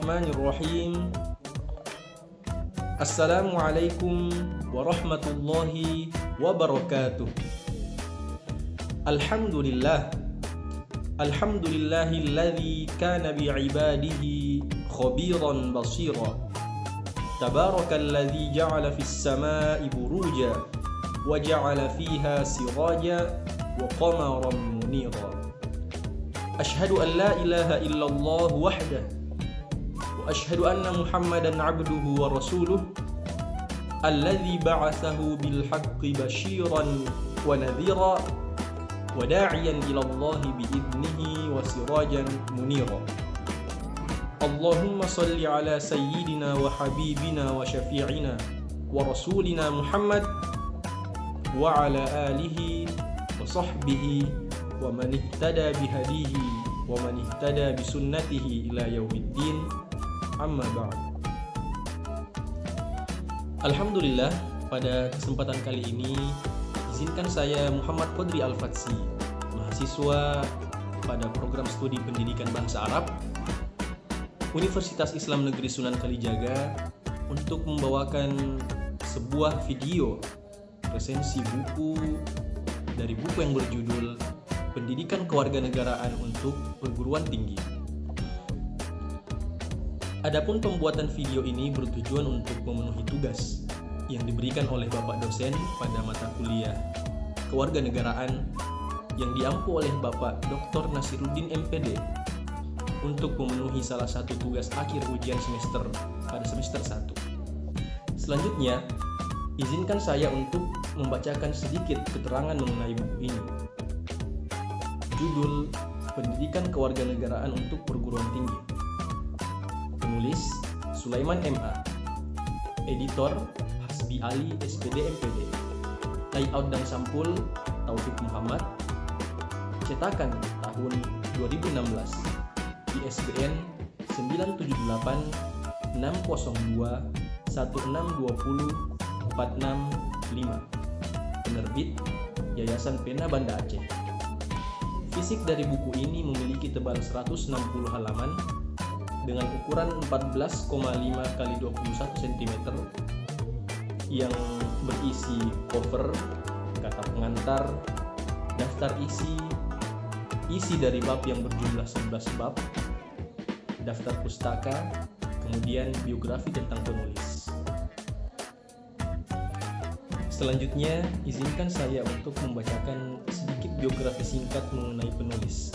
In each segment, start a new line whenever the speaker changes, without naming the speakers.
Bismillahirrahmanirrahim. Assalamualaikum warahmatullahi wabarakatuh. Alhamdulillahilladzi kana bi'ibadihi khabiran basira. Tabarakalladzi ja'ala fis samaa'i buruja wa ja'ala fiha siraja wa qamaran munira. Ashhadu an la ilaha illallah wahdah wa ashhadu anna Muhammadan 'abduhu wa rasuluh alladzi ba'athahu bil haqqi basyiran wa nadhira wa da'iyan ila Allah bi idnihi wa sirajan munira. Allahumma salli ala sayyidina wa habibina wa syafi'ina wa rasulina Muhammad wa ala alihi wa sahbihi wa man ihtada bihadihi wa man ihtada bisunnatihi ila yaumiddin, amma ba'd. Alhamdulillah, pada kesempatan kali ini izinkan saya Muhammad Qadri Al-Fatsi, mahasiswa pada program studi pendidikan bahasa Arab Universitas Islam Negeri Sunan Kalijaga, untuk membawakan sebuah video resensi buku dari buku yang berjudul Pendidikan Kewarganegaraan untuk Perguruan Tinggi. Adapun pembuatan video ini bertujuan untuk memenuhi tugas yang diberikan oleh Bapak dosen pada mata kuliah Kewarganegaraan yang diampu oleh Bapak Dr. Nasiruddin MPD untuk memenuhi salah satu tugas akhir ujian semester pada semester 1. Selanjutnya, izinkan saya untuk membacakan sedikit keterangan mengenai buku ini. Judul Pendidikan Kewarganegaraan untuk Perguruan Tinggi. Penulis Sulaiman MA. Editor Hasbi Ali SPD MPD. Layout dan sampul Taufik Muhammad. Cetakan tahun 2016. ISBN 978 602 1620 465. Penerbit Yayasan Pena Banda Aceh. Fisik dari buku ini memiliki tebal 160 halaman dengan ukuran 14,5 x 21 cm yang berisi cover, kata pengantar, daftar isi dari bab yang berjumlah 11 bab, daftar pustaka, kemudian biografi tentang penulis. Selanjutnya, izinkan saya untuk membacakan sedikit biografi singkat mengenai penulis.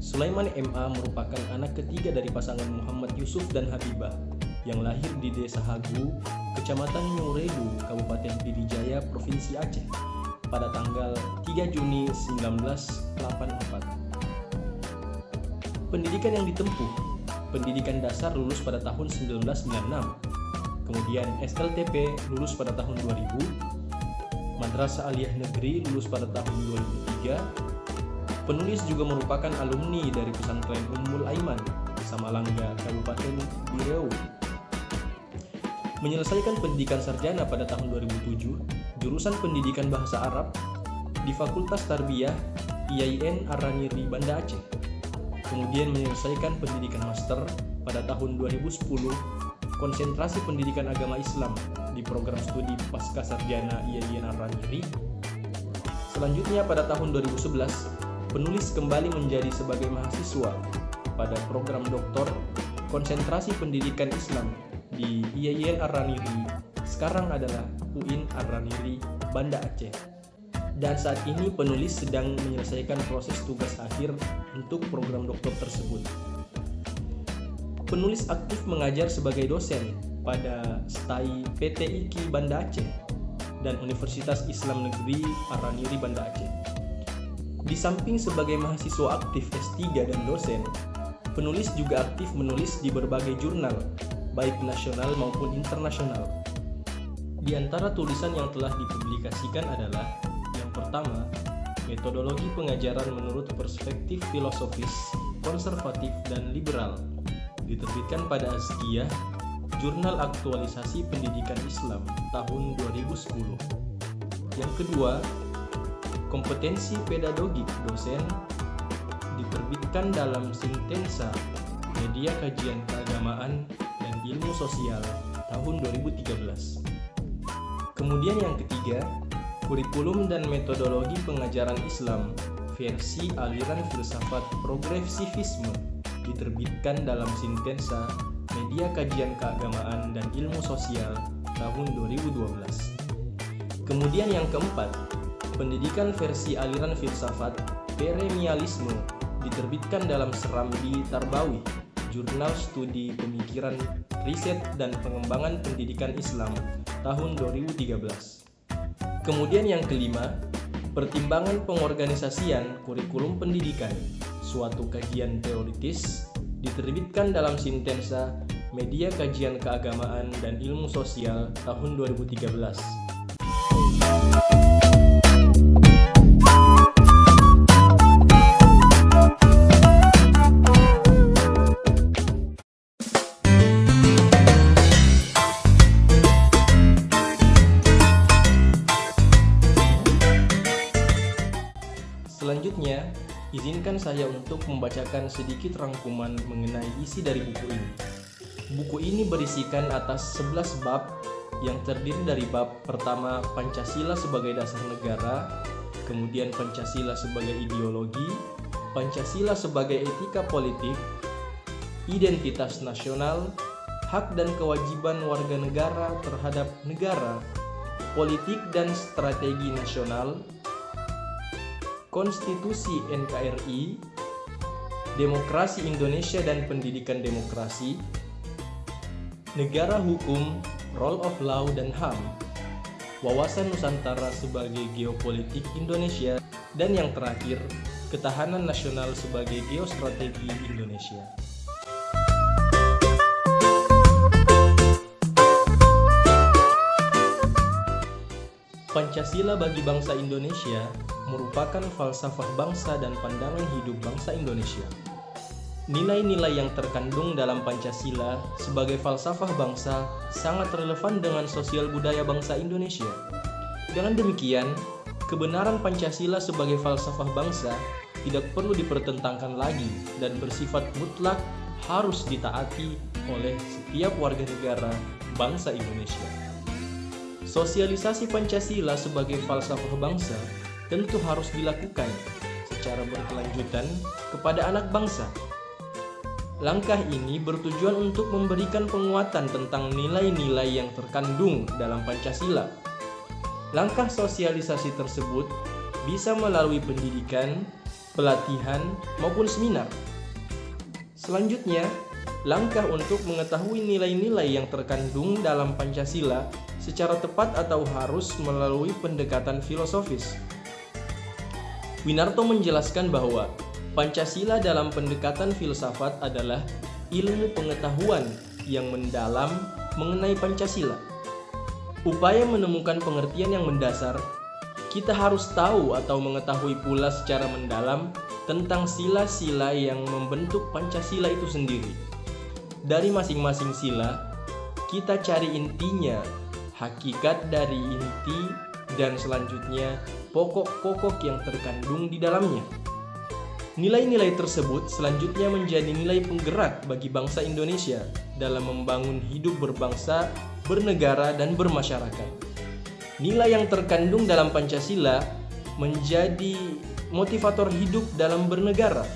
Sulaiman MA merupakan anak ketiga dari pasangan Muhammad Yusuf dan Habibah yang lahir di Desa Hagu, Kecamatan Nyuredu, Kabupaten Pidijaya, Provinsi Aceh pada tanggal 3 Juni 1984. Pendidikan yang ditempuh: pendidikan dasar lulus pada tahun 1996, kemudian SLTP lulus pada tahun 2000, Madrasah Aliyah Negeri lulus pada tahun 2003. Penulis juga merupakan alumni dari Pesantren Ummul Aiman, Samalangga, Kabupaten Riau. Menyelesaikan pendidikan sarjana pada tahun 2007, jurusan Pendidikan Bahasa Arab di Fakultas Tarbiyah IAIN Ar-Raniri Banda Aceh. Kemudian menyelesaikan pendidikan master pada tahun 2010, konsentrasi pendidikan agama Islam di program studi Pasca Sarjana IAIN Ar-Raniri. Selanjutnya pada tahun 2011, penulis kembali menjadi sebagai mahasiswa pada program doktor konsentrasi pendidikan Islam di IAIN Ar-Raniri, sekarang adalah UIN Ar-Raniri Banda Aceh. Dan saat ini penulis sedang menyelesaikan proses tugas akhir untuk program doktor tersebut. Penulis aktif mengajar sebagai dosen pada STAI PT IKI Banda Aceh dan Universitas Islam Negeri Ar-Raniri Banda Aceh. Di samping sebagai mahasiswa aktif S3 dan dosen, penulis juga aktif menulis di berbagai jurnal, baik nasional maupun internasional. Di antara tulisan yang telah dipublikasikan adalah yang pertama, metodologi pengajaran menurut perspektif filosofis, konservatif, dan liberal, diterbitkan pada Azkiyah, Jurnal Aktualisasi Pendidikan Islam tahun 2010. Yang kedua, kompetensi pedagogik dosen, diterbitkan dalam Sintensa Media Kajian Keagamaan dan Ilmu Sosial tahun 2013. Kemudian yang ketiga, Kurikulum dan Metodologi Pengajaran Islam versi aliran filsafat progresivisme diterbitkan dalam Sintensa Media Kajian Keagamaan dan Ilmu Sosial tahun 2012. Kemudian yang keempat, Pendidikan versi aliran filsafat Premialisme diterbitkan dalam Serambi Tarbawi, Jurnal Studi Pemikiran, Riset dan Pengembangan Pendidikan Islam tahun 2013. Kemudian yang kelima, Pertimbangan Pengorganisasian Kurikulum Pendidikan, suatu kajian teoritis diterbitkan dalam Sintensa Media Kajian Keagamaan dan Ilmu Sosial tahun 2013. Selanjutnya, izinkan saya untuk membacakan sedikit rangkuman mengenai isi dari buku ini. Buku ini berisikan atas 11 bab yang terdiri dari bab pertama Pancasila sebagai dasar negara, kemudian Pancasila sebagai ideologi, Pancasila sebagai etika politik, identitas nasional, hak dan kewajiban warga negara terhadap negara, politik dan strategi nasional, Konstitusi NKRI, Demokrasi Indonesia dan Pendidikan Demokrasi, Negara Hukum, Rule of Law dan HAM, Wawasan Nusantara sebagai Geopolitik Indonesia, dan yang terakhir, Ketahanan Nasional sebagai Geostrategi Indonesia. Pancasila bagi bangsa Indonesia merupakan falsafah bangsa dan pandangan hidup bangsa Indonesia. Nilai-nilai yang terkandung dalam Pancasila sebagai falsafah bangsa sangat relevan dengan sosial budaya bangsa Indonesia. Dengan demikian, kebenaran Pancasila sebagai falsafah bangsa tidak perlu dipertentangkan lagi dan bersifat mutlak harus ditaati oleh setiap warga negara bangsa Indonesia. Sosialisasi Pancasila sebagai falsafah bangsa tentu harus dilakukan secara berkelanjutan kepada anak bangsa. Langkah ini bertujuan untuk memberikan penguatan tentang nilai-nilai yang terkandung dalam Pancasila. Langkah sosialisasi tersebut bisa melalui pendidikan, pelatihan, maupun seminar. Selanjutnya, langkah untuk mengetahui nilai-nilai yang terkandung dalam Pancasila secara tepat atau harus melalui pendekatan filosofis. Winarto menjelaskan bahwa Pancasila dalam pendekatan filsafat adalah ilmu pengetahuan yang mendalam mengenai Pancasila. Upaya menemukan pengertian yang mendasar, kita harus tahu atau mengetahui pula secara mendalam tentang sila-sila yang membentuk Pancasila itu sendiri. Dari masing-masing sila, kita cari intinya, hakikat dari inti, dan selanjutnya pokok-pokok yang terkandung di dalamnya. Nilai-nilai tersebut selanjutnya menjadi nilai penggerak bagi bangsa Indonesia dalam membangun hidup berbangsa, bernegara, dan bermasyarakat. Nilai yang terkandung dalam Pancasila menjadi motivator hidup dalam bernegara.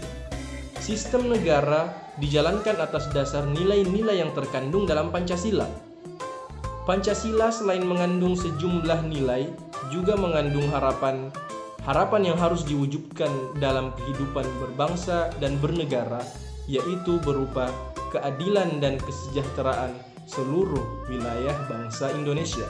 Sistem negara dijalankan atas dasar nilai-nilai yang terkandung dalam Pancasila. Pancasila selain mengandung sejumlah nilai, juga mengandung harapan yang harus diwujudkan dalam kehidupan berbangsa dan bernegara, yaitu berupa keadilan dan kesejahteraan seluruh wilayah bangsa Indonesia.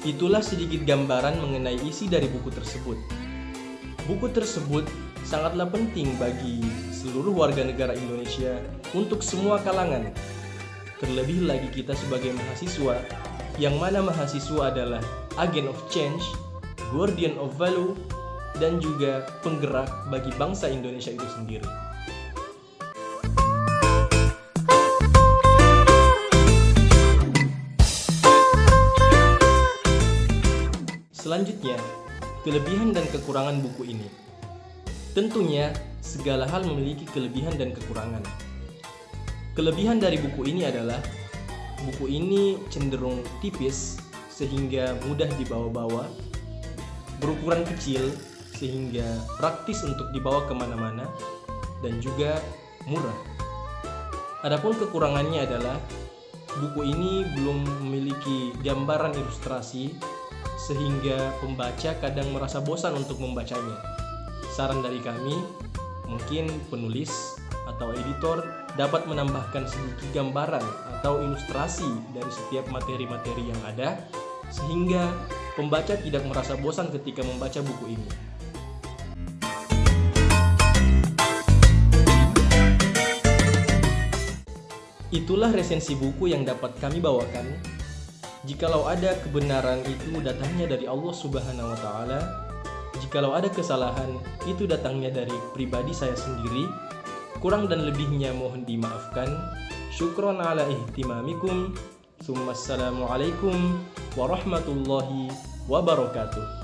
Itulah sedikit gambaran mengenai isi dari buku tersebut. Buku tersebut sangatlah penting bagi seluruh warga negara Indonesia untuk semua kalangan. Terlebih lagi kita sebagai mahasiswa, yang mana mahasiswa adalah agent of change, guardian of value, dan juga penggerak bagi bangsa Indonesia itu sendiri. Selanjutnya, kelebihan dan kekurangan buku ini. Tentunya, segala hal memiliki kelebihan dan kekurangan. Kelebihan dari buku ini adalah buku ini cenderung tipis sehingga mudah dibawa-bawa, berukuran kecil sehingga praktis untuk dibawa kemana-mana, dan juga murah. Adapun kekurangannya adalah buku ini belum memiliki gambaran ilustrasi sehingga pembaca kadang merasa bosan untuk membacanya. Saran dari kami, mungkin penulis atau editor dapat menambahkan sedikit gambaran atau ilustrasi dari setiap materi-materi yang ada sehingga pembaca tidak merasa bosan ketika membaca buku ini. Itulah resensi buku yang dapat kami bawakan. Jikalau ada kebenaran itu datangnya dari Allah Subhanahu wa Ta'ala. Jikalau ada kesalahan itu datangnya dari pribadi saya sendiri. Kurang dan lebihnya mohon dimaafkan. Syukron ala ihtimamikum. Assalamualaikum warahmatullahi wabarakatuh.